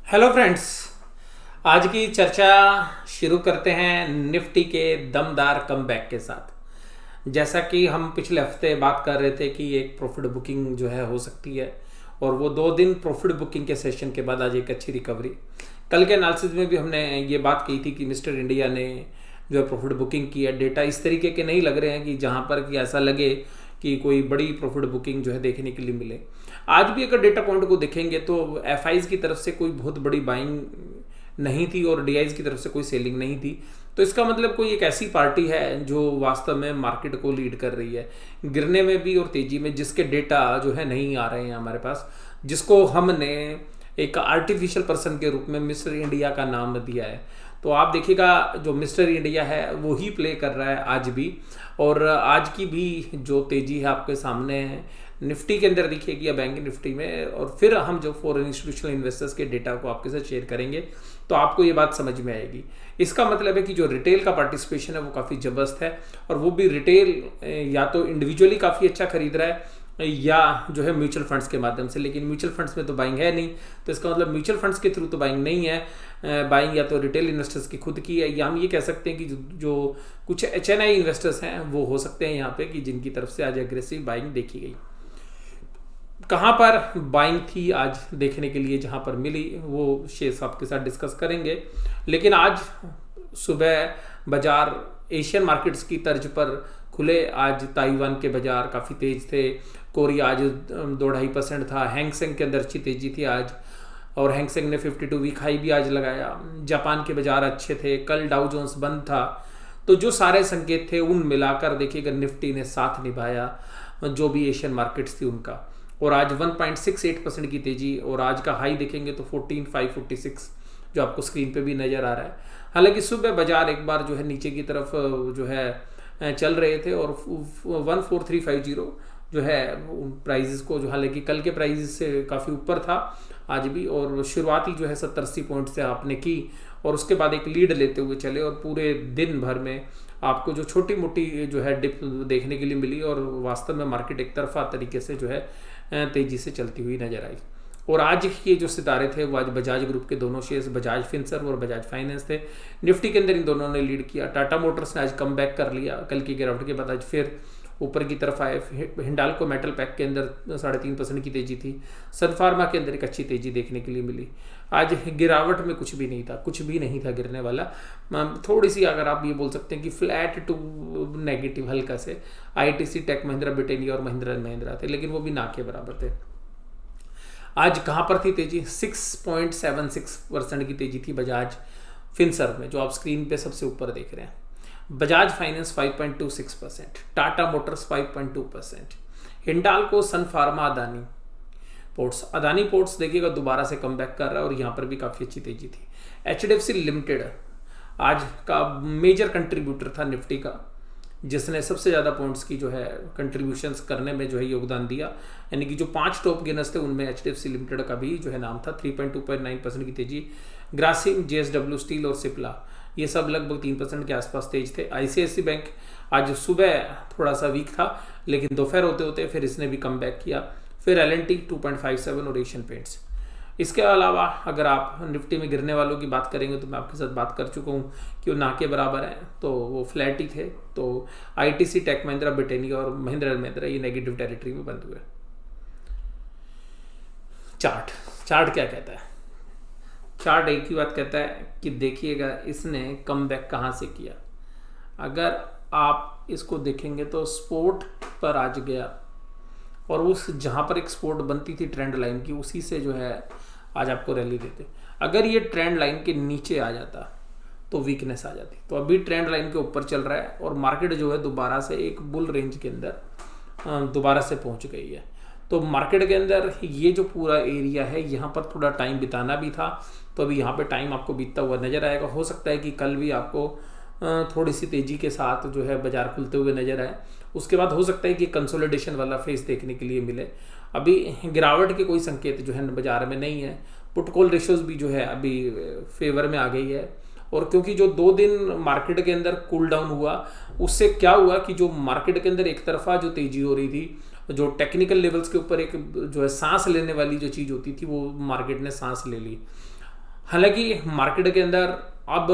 Hello friends. आज की चर्चा शुरू करते हैं निफ्टी के दमदार कमबैक के साथ। जैसा कि हम पिछले हफ्ते बात कर रहे थे कि एक प्रॉफिट बुकिंग जो है हो सकती है, और वो 2 दिन प्रॉफिट बुकिंग के सेशन के बाद आज एक अच्छी रिकवरी। कल के एनालिसिस में भी हमने ये बात कही थी कि मिस्टर इंडिया ने जो है प्रॉफिट बुकिंग की है। डेटा इस तरीके के नहीं लग रहे हैं कि जहाँ पर कि ऐसा लगे कि कोई बड़ी प्रॉफिट बुकिंग जो है देखने के लिए मिले। आज भी अगर डेटा पॉइंट को देखेंगे तो एफआईज की तरफ से कोई बहुत बड़ी बाइंग नहीं थी और डीआईज की तरफ से कोई सेलिंग नहीं थी। तो इसका मतलब कोई एक ऐसी पार्टी है जो वास्तव में मार्केट को लीड कर रही है गिरने में भी और तेजी में, जिसके डेटा जो है नहीं आ रहे हैं हमारे पास, जिसको हमने एक आर्टिफिशियल पर्सन के रूप में मिस्टर इंडिया का नाम दिया है। तो आप देखिएगा जो मिस्टर इंडिया है वो ही प्ले कर रहा है आज भी, और आज की भी जो तेजी है आपके सामने है निफ्टी के अंदर दिखेगी या बैंक निफ्टी में। और फिर हम जो फॉरेन इंस्टीट्यूशनल इन्वेस्टर्स के डेटा को आपके साथ शेयर करेंगे तो आपको ये बात समझ में आएगी। इसका मतलब है कि जो रिटेल का पार्टिसिपेशन है वो काफ़ी ज़बरदस्त है, और वो भी रिटेल या तो इंडिविजुअली काफ़ी अच्छा खरीद रहा है या जो है म्यूचुअल फंड्स के माध्यम से। लेकिन म्यूचुअल फंड्स में तो बाइंग है नहीं, तो इसका मतलब म्यूचुअल फंड्स के थ्रू तो बाइंग नहीं है। बाइंग या तो रिटेल इन्वेस्टर्स की खुद की है, या हम ये कह सकते हैं कि जो कुछ एचएनआई इन्वेस्टर्स हैं वो हो सकते हैं यहाँ पे कि जिनकी तरफ से आज एग्रेसिव बाइंग देखी गई। कहाँ पर बाइंग थी आज देखने के लिए, जहाँ पर मिली वो शेयर्स आपके साथ डिस्कस करेंगे। लेकिन आज सुबह बाजार एशियन मार्केट्स की तर्ज पर खुले। आज ताइवान के बाजार काफ़ी तेज थे। कोरिया आज 2-2.5% था। हैंगसेंग के अंदर अच्छी तेजी थी आज, और हैंगसेंग ने 52 वीक हाई भी आज लगाया। जापान के बाजार अच्छे थे। कल डाउ जोन्स बंद था। तो जो सारे संकेत थे उन मिलाकर देखिएगा निफ्टी ने साथ निभाया जो भी एशियन मार्केट्स थी उनका, और आज 1.68% की तेजी। और आज का हाई देखेंगे तो 14,546 जो आपको स्क्रीन पे भी नज़र आ रहा है। हालांकि सुबह बाजार एक बार जो है नीचे की तरफ जो है चल रहे थे, और 14350 जो है प्राइजेस को जो हालांकि कल के प्राइजेस से काफ़ी ऊपर था आज भी, और शुरुआती जो है 70-80 पॉइंट से आपने की, और उसके बाद एक लीड लेते हुए चले, और पूरे दिन भर में आपको जो छोटी मोटी जो है डिप देखने के लिए मिली, और वास्तव में मार्केट एक तरफा तरीके से जो है तेजी से चलती हुई नजर आई। और आज के जो सितारे थे वो आज बजाज ग्रुप के दोनों शेयर्स, बजाज फिनसर्व और बजाज फाइनेंस थे। निफ्टी के अंदर इन दोनों ने लीड किया। टाटा मोटर्स ने आज कम बैक कर लिया कल की गिरावट के बाद, आज फिर ऊपर की तरफ आए। हिंडाल्को मेटल पैक के अंदर 3.5% की तेजी थी। सन फार्मा के अंदर एक अच्छी तेजी देखने के लिए मिली। आज गिरावट में कुछ भी नहीं था, कुछ भी नहीं था गिरने वाला। थोड़ी सी अगर आप ये बोल सकते हैं कि फ्लैट टू नेगेटिव हल्का से आईटीसी, टेक महिंद्रा, ब्रिटेनिया और महिंद्रा एंड महिंद्रा थे, लेकिन वो भी ना के बराबर थे। आज कहाँ पर थी तेजी? 6.76% की तेजी थी बजाज फिनसर्व में, जो आप स्क्रीन पे सबसे ऊपर देख रहे हैं। Bajaj Finance 5.26%, Tata Motors 5.2%, Hindalco, Sun Pharma, Adani Ports. Adani Ports देखिएगा दोबारा से कम बैक कर रहा है, और यहाँ पर भी काफ़ी अच्छी तेजी थी। एचडीएफसी लिमिटेड आज का मेजर कंट्रीब्यूटर था निफ्टी का, जिसने सबसे ज़्यादा पॉइंट्स की जो है कंट्रीब्यूशंस करने में जो है योगदान दिया। यानी कि जो 5 टॉप गेनर्स थे उनमें एचडीएफसी लिमिटेड का भी जो है नाम था। 3.29% की तेजी। ग्रासिम, जेएसडब्ल्यू स्टील और सिप्ला ये सब लगभग 3% के आसपास तेज थे। आईसीआईसी बैंक आज सुबह थोड़ा सा वीक था, लेकिन दोपहर होते होते फिर इसने भी कम बैक किया। फिर एल&टी 2.57 और एशियन पेंट्स। इसके अलावा अगर आप निफ्टी में गिरने वालों की बात करेंगे तो मैं आपके साथ बात कर चुका हूँ कि वो ना के बराबर हैं, तो वो फ्लैट ही थे। तो आईटीसी, टेक महिंद्रा, ब्रिटेनिया और महिंद्रा एंड महिंद्रा ये नेगेटिव टेरिटरी में बंद हुए। चार्ट क्या कहता है? चार्ट एक ही बात कहता है कि देखिएगा इसने कम बैक कहाँ से किया। अगर आप इसको देखेंगे तो स्पोर्ट पर आज गया, और उस जहाँ पर एक स्पोर्ट बनती थी ट्रेंड लाइन की, उसी से जो है आज आपको रैली देते। अगर ये ट्रेंड लाइन के नीचे आ जाता तो वीकनेस आ जाती। तो अभी ट्रेंड लाइन के ऊपर चल रहा है, और मार्केट जो है दोबारा से एक बुल रेंज के अंदर दोबारा से पहुंच गई है। तो मार्केट के अंदर ये जो पूरा एरिया है यहाँ पर थोड़ा टाइम बिताना भी था, तो अभी यहाँ पे टाइम आपको बीतता हुआ नजर आएगा। हो सकता है कि कल भी आपको थोड़ी सी तेजी के साथ जो है बाजार खुलते हुए नजर आए। उसके बाद हो सकता है कि कंसोलिडेशन वाला फेज देखने के लिए मिले। अभी गिरावट के कोई संकेत जो है बाजार में नहीं है। पुट कॉल रेशियोज भी जो है अभी फेवर में आ गई है, और क्योंकि जो 2 दिन मार्केट के अंदर कूल डाउन हुआ, उससे क्या हुआ कि जो मार्केट के अंदर एक तरफा जो तेजी हो रही थी, जो टेक्निकल लेवल्स के ऊपर एक जो है सांस लेने वाली जो चीज़ होती थी, वो मार्केट ने सांस ले ली। हालांकि मार्केट के अंदर अब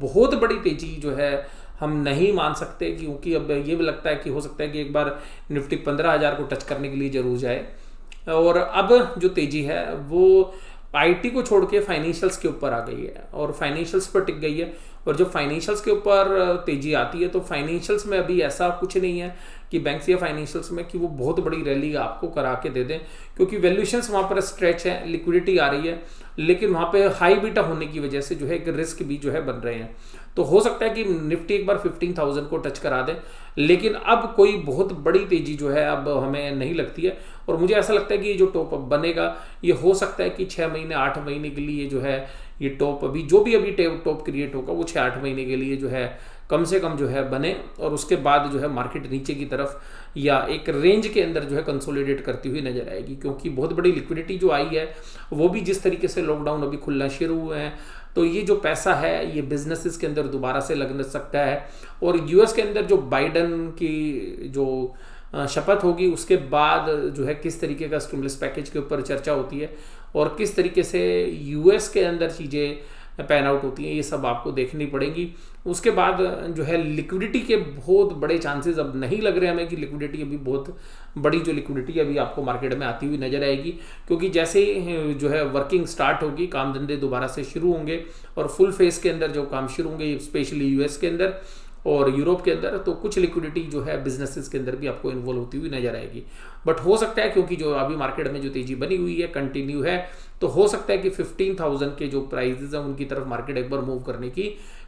बहुत बड़ी तेजी जो है हम नहीं मान सकते, क्योंकि अब ये भी लगता है कि हो सकता है कि एक बार निफ्टी 15,000 को टच करने के लिए जरूर जाए। और अब जो तेजी है वो आईटी को छोड़ के फाइनेंशियल्स के ऊपर आ गई है और फाइनेंशियल्स पर टिक गई है। और जब फाइनेंशियल्स के ऊपर तेजी आती है तो फाइनेंशियल्स में अभी ऐसा कुछ नहीं है कि बैंक्स या फाइनेंशियल्स में कि वो बहुत बड़ी रैली आपको करा के दे दें, क्योंकि वैल्यूएशंस वहाँ पर स्ट्रेच है, लिक्विडिटी आ रही है, लेकिन वहाँ पे हाई बीटा होने की वजह से जो है एक रिस्क भी जो है बन रहे हैं। तो हो सकता है कि निफ्टी एक बार 15,000 को टच करा दे, लेकिन अब कोई बहुत बड़ी तेजी जो है अब हमें नहीं लगती है। और मुझे ऐसा लगता है कि ये जो टॉप अप बनेगा ये हो सकता है कि 6 महीने 8 महीने के लिए जो है ये टॉप अभी जो भी अभी टॉप क्रिएट होगा वो 6-8 महीने के लिए जो है कम से कम जो है बने, और उसके बाद जो है मार्केट नीचे की तरफ या एक रेंज के अंदर जो है कंसोलिडेट करती हुई नजर आएगी। क्योंकि बहुत बड़ी लिक्विडिटी जो आई है वो भी जिस तरीके से लॉकडाउन अभी खुलना शुरू हुए हैं, तो ये जो पैसा है ये बिजनेसेस के अंदर दोबारा से लग सकता है। और यूएस के अंदर जो बाइडन की जो शपथ होगी उसके बाद जो है किस तरीके का स्टिमुलस पैकेज के ऊपर चर्चा होती है और किस तरीके से यूएस के अंदर चीज़ें पैन आउट होती हैं, ये सब आपको देखनी पड़ेगी। उसके बाद जो है लिक्विडिटी के बहुत बड़े चांसेस अब नहीं लग रहे हमें कि लिक्विडिटी अभी बहुत बड़ी जो लिक्विडिटी अभी आपको मार्केट में आती हुई नजर आएगी, क्योंकि जैसे ही जो है वर्किंग स्टार्ट होगी, काम धंधे दोबारा से शुरू होंगे और फुल फेस के अंदर जो काम शुरू होंगे स्पेशली यूएस के अंदर और यूरोप के अंदर, तो कुछ लिक्विडिटी जो है बिजनेसेस के अंदर भी आपको इन्वॉल्व होती हुई नजर आएगी। बट हो सकता है क्योंकि जो अभी मार्केट में जो तेजी बनी हुई है कंटिन्यू है, तो हो सकता है कि 15,000 के जो प्राइजेज हैं उनकी तरफ मार्केट एक बार मूव करने की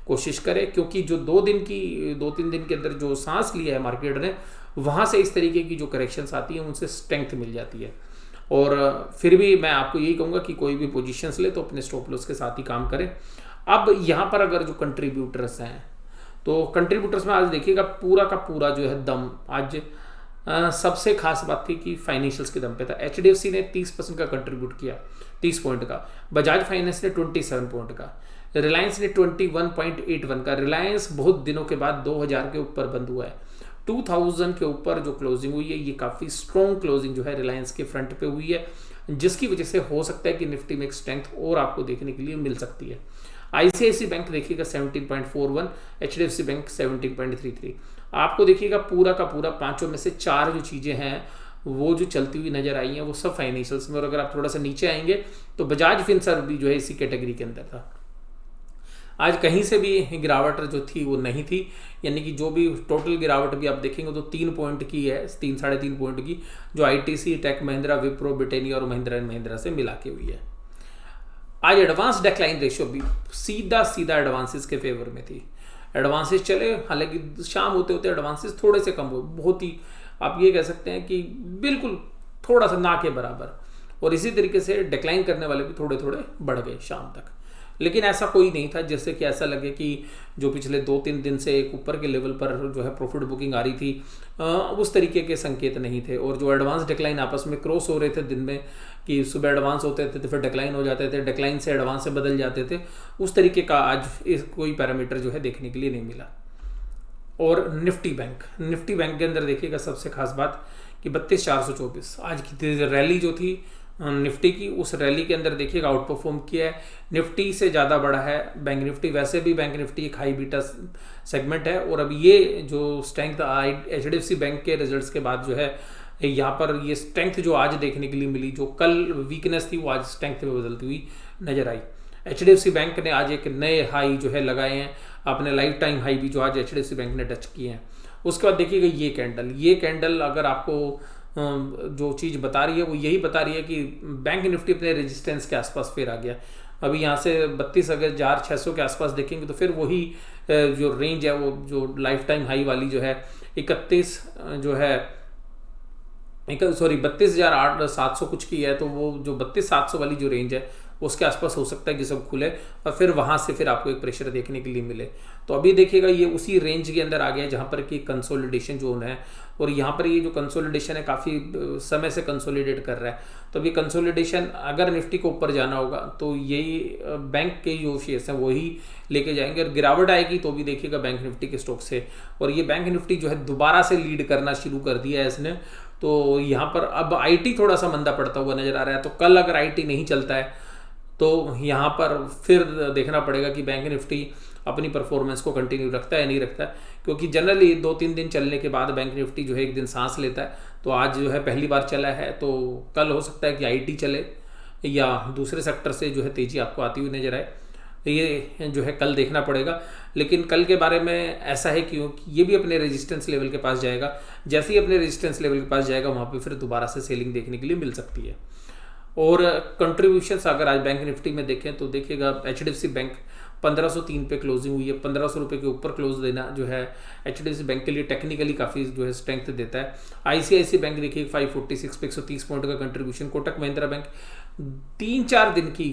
कोशिश करे, क्योंकि जो 2-3 दिन के अंदर जो सांस लिया है मार्केट ने, वहां से इस तरीके की जो करेक्शंस आती हैं उनसे स्ट्रेंथ मिल जाती है। और फिर भी मैं आपको यही कहूँगा कि कोई भी पोजीशंस ले तो अपने स्टॉप लॉस के साथ ही काम करें। अब यहाँ पर अगर जो कंट्रीब्यूटर्स हैं, तो कंट्रीब्यूटर्स में आज देखिएगा पूरा का पूरा जो है दम आज सबसे खास बात थी कि फाइनेंशियल्स के दम पे था। एचडीएफसी ने 30% का कंट्रीब्यूट किया, 30 पॉइंट का, बजाज फाइनेंस ने 27 पॉइंट का, रिलायंस ने 21.81 का। रिलायंस बहुत दिनों के बाद 2000 के ऊपर बंद हुआ है, 2000 के ऊपर जो क्लोजिंग हुई है ये काफ़ी स्ट्रॉन्ग क्लोजिंग जो है रिलायंस के फ्रंट पे हुई है, जिसकी वजह से हो सकता है कि निफ्टी में एक स्ट्रेंथ और आपको देखने के लिए मिल सकती है। आईसीआईसी बैंक देखिएगा 17.41, एचडीएफसी बैंक 17.33। आपको देखिएगा पूरा का पूरा पांचों में से 4 जो चीज़ें हैं वो जो चलती हुई नजर आई हैं वो सब फाइनेंशियल्स में। और अगर आप थोड़ा सा नीचे आएंगे तो बजाज फिनसर्व भी जो है इसी कैटेगरी के अंदर था। आज कहीं से भी गिरावट जो थी वो नहीं थी, यानी कि जो भी टोटल गिरावट भी आप देखेंगे तो 3 पॉइंट की है, 3-3.5 पॉइंट की, जो आईटीसी, टेक महिंद्रा, विप्रो, ब्रिटेनिया और महिंद्रा एंड महिंद्रा से मिला के हुई है। आज एडवांस डेक्लाइन रेशियो भी सीधा एडवांसेस के फेवर में थी। एडवांसेस चले, हालांकि शाम होते होते एडवांसेस थोड़े से कम हुए, बहुत ही आप ये कह सकते हैं कि बिल्कुल थोड़ा सा ना के बराबर, और इसी तरीके से डिक्लाइन करने वाले भी थोड़े थोड़े बढ़ गए शाम तक। लेकिन ऐसा कोई नहीं था जैसे कि ऐसा लगे कि जो पिछले 2-3 दिन से एक ऊपर के लेवल पर जो है प्रॉफिट बुकिंग आ रही थी, उस तरीके के संकेत नहीं थे। और जो एडवांस डिक्लाइन आपस में क्रॉस हो रहे थे दिन में, कि सुबह एडवांस होते थे तो फिर डिक्लाइन हो जाते थे, डिक्लाइन से एडवांस से बदल जाते थे, उस तरीके का आज कोई पैरामीटर जो है देखने के लिए नहीं मिला। और निफ्टी बैंक के अंदर देखिएगा सबसे खास बात कि 32,424 आज की रैली जो थी निफ्टी की, उस रैली के अंदर देखिएगा आउट परफॉर्म किया है, निफ्टी से ज़्यादा बड़ा है बैंक निफ्टी। वैसे भी बैंक निफ्टी एक हाई बीटा सेगमेंट है, और अब ये जो स्ट्रेंथ एचडीएफसी बैंक के रिजल्ट्स के बाद जो है यहाँ पर ये स्ट्रेंथ जो आज देखने के लिए मिली, जो कल वीकनेस थी वो आज स्ट्रेंथ में बदलती हुई नजर आई। एचडीएफसी बैंक ने आज एक नए हाई जो है लगाए हैं, अपने लाइफ टाइम हाई भी जो आज एचडीएफसी बैंक ने टच किए हैं। उसके बाद देखिएगा ये कैंडल अगर आपको जो चीज़ बता रही है वो यही बता रही है कि बैंक निफ्टी अपने रेजिस्टेंस के आसपास फिर आ गया। अभी यहाँ से 32,600 के आसपास देखेंगे तो फिर वही जो रेंज है वो जो लाइफ टाइम हाई वाली जो है 32,700 कुछ की है, तो वो जो 32,700 वाली जो रेंज है उसके आसपास हो सकता है कि सब खुले और फिर वहाँ से फिर आपको एक प्रेशर देखने के लिए मिले। तो अभी देखिएगा ये उसी रेंज के अंदर आ गया है जहाँ पर कि कंसोलिडेशन जोन है, और यहाँ पर ये जो कंसोलिडेशन है काफ़ी समय से कंसोलिडेट कर रहा है। तो अभी कंसोलिडेशन अगर निफ्टी को ऊपर जाना होगा तो यही बैंक के जो शेयर्स हैं वही लेके जाएंगे, और गिरावट आएगी तो भी देखिएगा बैंक निफ्टी के स्टॉक से। और ये बैंक निफ्टी जो है दोबारा से लीड करना शुरू कर दिया है इसने, तो यहाँ पर अब आईटी थोड़ा सा मंदा पड़ता हुआ नजर आ रहा है। तो कल अगर आईटी नहीं चलता है तो यहाँ पर फिर देखना पड़ेगा कि बैंक निफ्टी अपनी परफॉर्मेंस को कंटिन्यू रखता है नहीं रखता है, क्योंकि जनरली 2-3 दिन चलने के बाद बैंक निफ्टी जो है एक दिन सांस लेता है। तो आज जो है पहली बार चला है, तो कल हो सकता है कि आईटी चले या दूसरे सेक्टर से जो है तेजी आपको आती हुई नजर आए। ये जो है कल देखना पड़ेगा। लेकिन कल के बारे में ऐसा है क्योंकि ये भी अपने रेजिस्टेंस लेवल के पास जाएगा। जैसे ही अपने रेजिस्टेंस लेवल के पास जाएगा वहाँ पे फिर दोबारा से सेलिंग देखने के लिए मिल सकती है। और कंट्रीब्यूशंस अगर आज बैंक निफ्टी में देखें तो देखिएगा HDFC बैंक 1503 पे क्लोजिंग हुई है। 1500 रुपये के ऊपर क्लोज देना जो है HDFC बैंक के लिए टेक्निकली काफ़ी जो है स्ट्रेंथ देता है। ICICI बैंक देखिए 546 पे 130 पॉइंट का कंट्रीब्यूशन। कोटक महिंद्रा बैंक 3-4 दिन की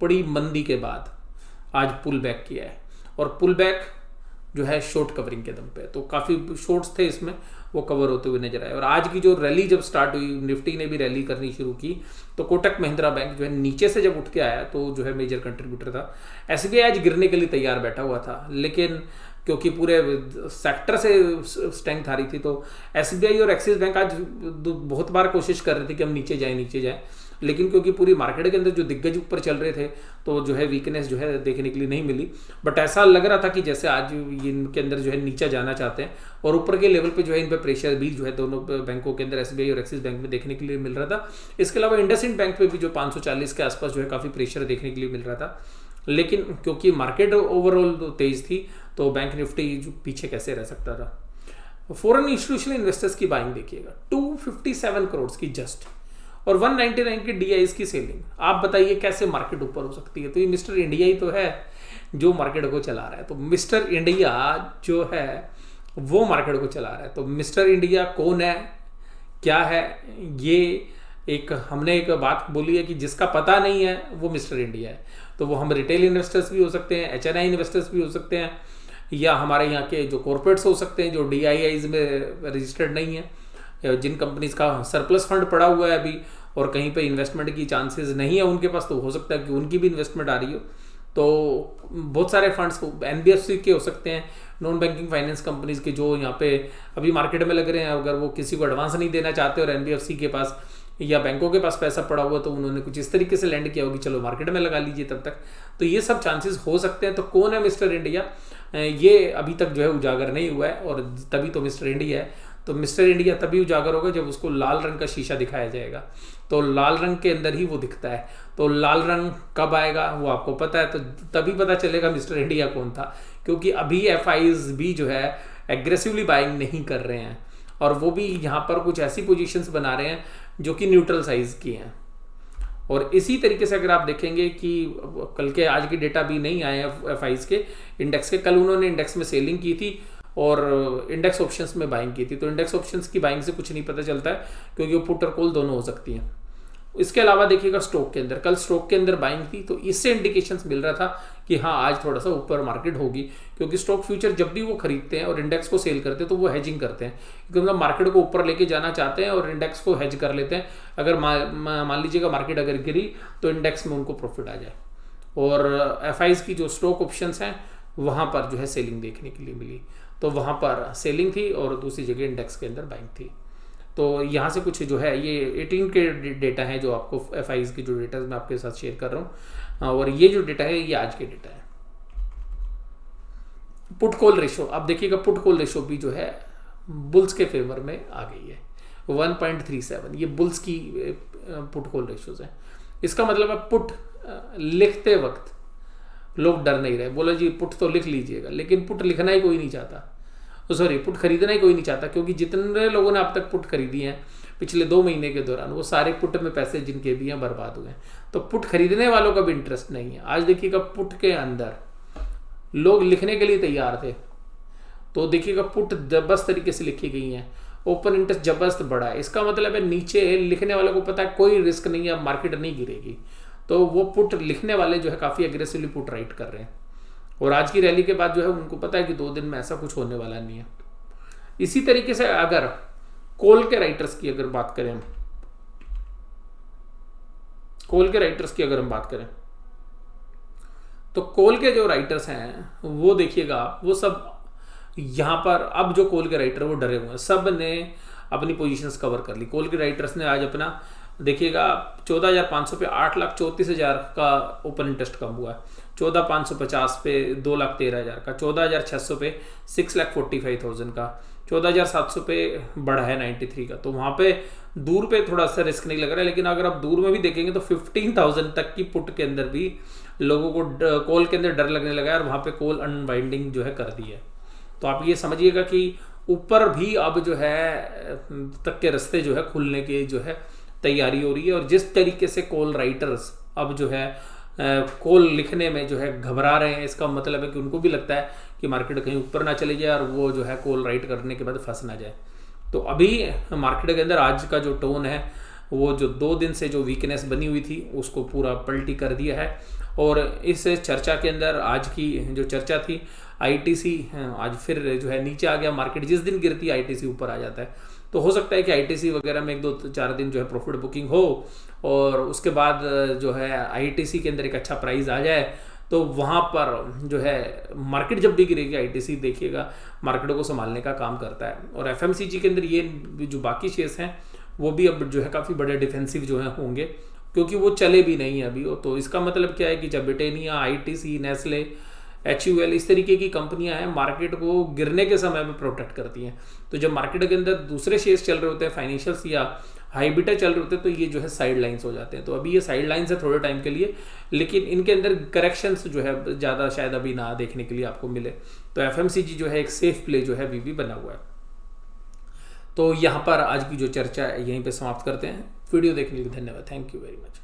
बड़ी मंदी के बाद आज पुल बैक किया है, और पुल बैक जो है शॉर्ट कवरिंग के दम पे, तो काफ़ी शॉर्ट्स थे इसमें, वो कवर होते हुए नजर आए। और आज की जो रैली जब स्टार्ट हुई, निफ्टी ने भी रैली करनी शुरू की, तो कोटक महिंद्रा बैंक जो है नीचे से जब उठ के आया तो जो है मेजर कंट्रीब्यूटर था। SBI आज गिरने के लिए तैयार बैठा हुआ था, लेकिन क्योंकि पूरे सेक्टर से स्ट्रेंथ आ रही थी, तो SBI और एक्सिस बैंक आज बहुत बार कोशिश कर रहे थे कि हम नीचे जाएं, लेकिन क्योंकि पूरी मार्केट के अंदर जो दिग्गज ऊपर चल रहे थे, तो जो है वीकनेस जो है देखने के लिए नहीं मिली। बट ऐसा लग रहा था कि जैसे आज इनके अंदर जो है नीचे जाना चाहते हैं, और ऊपर के लेवल पे जो है इन पे प्रेशर भी जो है दोनों बैंकों के अंदर SBI और एक्सिस बैंक में देखने के लिए मिल रहा था। इसके अलावा इंडसइंड बैंक पे भी जो 540 के आसपास जो है काफ़ी प्रेशर देखने के लिए मिल रहा था। लेकिन क्योंकि मार्केट ओवरऑल तेज थी, तो बैंक निफ्टी जो पीछे कैसे रह सकता था। फॉरेन इंस्टीट्यूशनल इन्वेस्टर्स की बाइंग देखिएगा 257 करोड़ की जस्ट, और 199 की DIs की सेलिंग। आप बताइए कैसे मार्केट ऊपर हो सकती है। तो ये मिस्टर इंडिया ही तो है जो मार्केट को चला रहा है। तो मिस्टर इंडिया जो है वो मार्केट को चला रहा है। तो मिस्टर इंडिया कौन है, क्या है, ये हमने एक बात बोली है कि जिसका पता नहीं है वो मिस्टर इंडिया है। तो वो हम रिटेल इन्वेस्टर्स भी हो सकते हैं, HNI इन्वेस्टर्स भी हो सकते हैं, या हमारे यहाँ के जो कॉर्पोरेट्स हो सकते हैं जो DIIs में रजिस्टर्ड नहीं है, जिन कंपनीज का सरप्लस फंड पड़ा हुआ है अभी और कहीं पे इन्वेस्टमेंट की चांसेस नहीं है उनके पास, तो हो सकता है कि उनकी भी इन्वेस्टमेंट आ रही हो। तो बहुत सारे फंड्स NBFC के हो सकते हैं, नॉन बैंकिंग फाइनेंस कंपनीज के जो यहाँ पे अभी मार्केट में लग रहे हैं। अगर वो किसी को एडवांस नहीं देना चाहते और NBFC के पास या बैंकों के पास पैसा पड़ा हुआ, तो उन्होंने कुछ इस तरीके से लैंड किया होगी, चलो मार्केट में लगा लीजिए तब तक। तो ये सब चांसेस हो सकते हैं। तो कौन है मिस्टर इंडिया, ये अभी तक जो है उजागर नहीं हुआ है, और तभी तो मिस्टर इंडिया है। तो मिस्टर इंडिया तभी उजागर होगा जब उसको लाल रंग का शीशा दिखाया जाएगा। तो लाल रंग के अंदर ही वो दिखता है। तो लाल रंग कब आएगा वो आपको पता है, तो तभी पता चलेगा मिस्टर इंडिया कौन था। क्योंकि अभी FIs भी जो है एग्रेसिवली बाइंग नहीं कर रहे हैं, और वो भी यहाँ पर कुछ ऐसी पोजीशंस बना रहे हैं जो कि न्यूट्रल साइज की हैं। और इसी तरीके से अगर आप देखेंगे कि कल के आज की डेटा भी नहीं आए हैं FIs के, इंडेक्स के, कल उन्होंने इंडेक्स में सेलिंग की थी और इंडेक्स ऑप्शंस में बाइंग की थी। तो इंडेक्स ऑप्शंस की बाइंग से कुछ नहीं पता चलता है, क्योंकि वो पुट और कॉल दोनों हो सकती हैं। इसके अलावा देखिएगा स्टॉक के अंदर, कल स्टॉक के अंदर बाइंग थी, तो इससे इंडिकेशंस मिल रहा था कि हाँ आज थोड़ा सा ऊपर मार्केट होगी। क्योंकि स्टॉक फ्यूचर जब भी वो खरीदते हैं और इंडेक्स को सेल करते हैं तो वो हेजिंग करते हैं, क्योंकि मतलब मार्केट को ऊपर लेके जाना चाहते हैं और इंडेक्स को हेज कर लेते हैं। अगर मान लीजिएगा मार्केट अगर गिरी तो इंडेक्स में उनको प्रॉफिट आ जाए। और FIs की जो स्टॉक ऑप्शंस हैं वहाँ पर जो है सेलिंग देखने के लिए मिली, तो वहाँ पर सेलिंग थी और दूसरी जगह इंडेक्स के अंदर बाइंग थी। तो यहाँ से कुछ जो है ये 18 के डेटा है जो आपको FIs की जो डेटा मैं आपके साथ शेयर कर रहा हूँ, और ये जो डेटा है ये आज के डेटा है। पुट कॉल रेशो आप देखिएगा, पुट कॉल रेशो भी जो है बुल्स के फेवर में आ गई है 1.37। ये बुल्स की पुट कॉल रेशोज है। इसका मतलब है पुट लिखते वक्त लोग डर नहीं रहे, बोला जी पुट तो लिख लीजिएगा, लेकिन पुट लिखना ही कोई नहीं चाहता, सॉरी पुट खरीदना ही कोई नहीं चाहता। क्योंकि जितने लोगों ने अब तक पुट खरीदी हैं पिछले 2 महीने के दौरान, वो सारे पुट में पैसे जिनके भी हैं बर्बाद हुए हैं। तो पुट खरीदने वालों का भी इंटरेस्ट नहीं है। आज देखिएगा पुट के अंदर लोग लिखने के लिए तैयार थे, तो देखिएगा पुट जबरदस्त तरीके से लिखी गई हैं, ओपन इंटरेस्ट जबरदस्त बढ़ा है। इसका मतलब है नीचे लिखने वालों को पता है कोई रिस्क नहीं है, मार्केट नहीं गिरेगी, तो वो पुट लिखने वाले जो है काफ़ी एग्रेसिवली पुट राइट कर रहे हैं। और आज की रैली के बाद जो है उनको पता है कि 2 दिन में ऐसा कुछ होने वाला नहीं है। इसी तरीके से अगर कॉल के राइटर्स की अगर बात करें, कॉल के राइटर्स की अगर हम बात करें, तो कॉल के जो राइटर्स हैं वो देखिएगा वो सब यहाँ पर अब जो कॉल के राइटर वो डरे हुए हैं, सब ने अपनी पोजीशंस कवर कर ली। कॉल के राइटर्स ने आज अपना देखिएगा 14,500 पे 8,34,000 का ओपन इंटरेस्ट कम हुआ है, 14,550 पे 2,13,000 का, 14,600 पे 6,45,000 का, 14,700 पे बढ़ा है 93 का। तो वहाँ पे दूर पे थोड़ा सा रिस्क नहीं लग रहा है, लेकिन अगर आप दूर में भी देखेंगे तो 15,000 तक की पुट के अंदर भी लोगों को कॉल के अंदर डर लगने लगा है, और वहाँ पे कॉल अनवाइंडिंग जो है कर दी है। तो आप ये समझिएगा कि ऊपर भी अब जो है तक के रास्ते जो है खुलने की जो है तैयारी हो रही है। और जिस तरीके से कॉल राइटर्स अब जो है कॉल लिखने में जो है घबरा रहे हैं, इसका मतलब है कि उनको भी लगता है कि मार्केट कहीं ऊपर ना चली जाए और वो जो है कॉल राइट करने के बाद फंस ना जाए। तो अभी मार्केट के अंदर आज का जो टोन है, वो जो 2 दिन से जो वीकनेस बनी हुई थी उसको पूरा पलटी कर दिया है। और इस चर्चा के अंदर आज की जो चर्चा थी, आईटीसी आज फिर जो है नीचे आ गया। मार्केट जिस दिन गिरती है आईटीसी ऊपर आ जाता है। तो हो सकता है कि आईटीसी वगैरह में 1-2-4 दिन जो है प्रॉफिट बुकिंग हो, और उसके बाद जो है आईटीसी के अंदर एक अच्छा प्राइस आ जाए, तो वहाँ पर जो है मार्केट जब भी गिरेगी आईटीसी देखिएगा मार्केटों को संभालने का काम करता है। और एफएमसीजी के अंदर ये जो बाकी शेयर्स हैं वो भी अब जो है काफ़ी बड़े डिफेंसिव जो है होंगे, क्योंकि वो चले भी नहीं है अभी। तो इसका मतलब क्या है कि जब ब्रिटानिया, आईटीसी, नेस्ले, HUL इस तरीके की कंपनियां हैं मार्केट को गिरने के समय में प्रोटेक्ट करती हैं। तो जब मार्केट के अंदर दूसरे शेयर्स चल रहे होते हैं, फाइनेंशियल्स या हाई बीटा चल रहे होते हैं, तो ये जो है साइड लाइन्स हो जाते हैं। तो अभी ये साइड लाइन्स है थोड़े टाइम के लिए, लेकिन इनके अंदर करेक्शंस जो है ज़्यादा शायद अभी ना देखने के लिए आपको मिले। तो एफएमसीजी जो है एक सेफ प्ले जो है अभी बना हुआ है। तो यहाँ पर आज की जो चर्चा है यहीं पे समाप्त करते हैं। वीडियो देखने के लिए धन्यवाद। Thank you very much.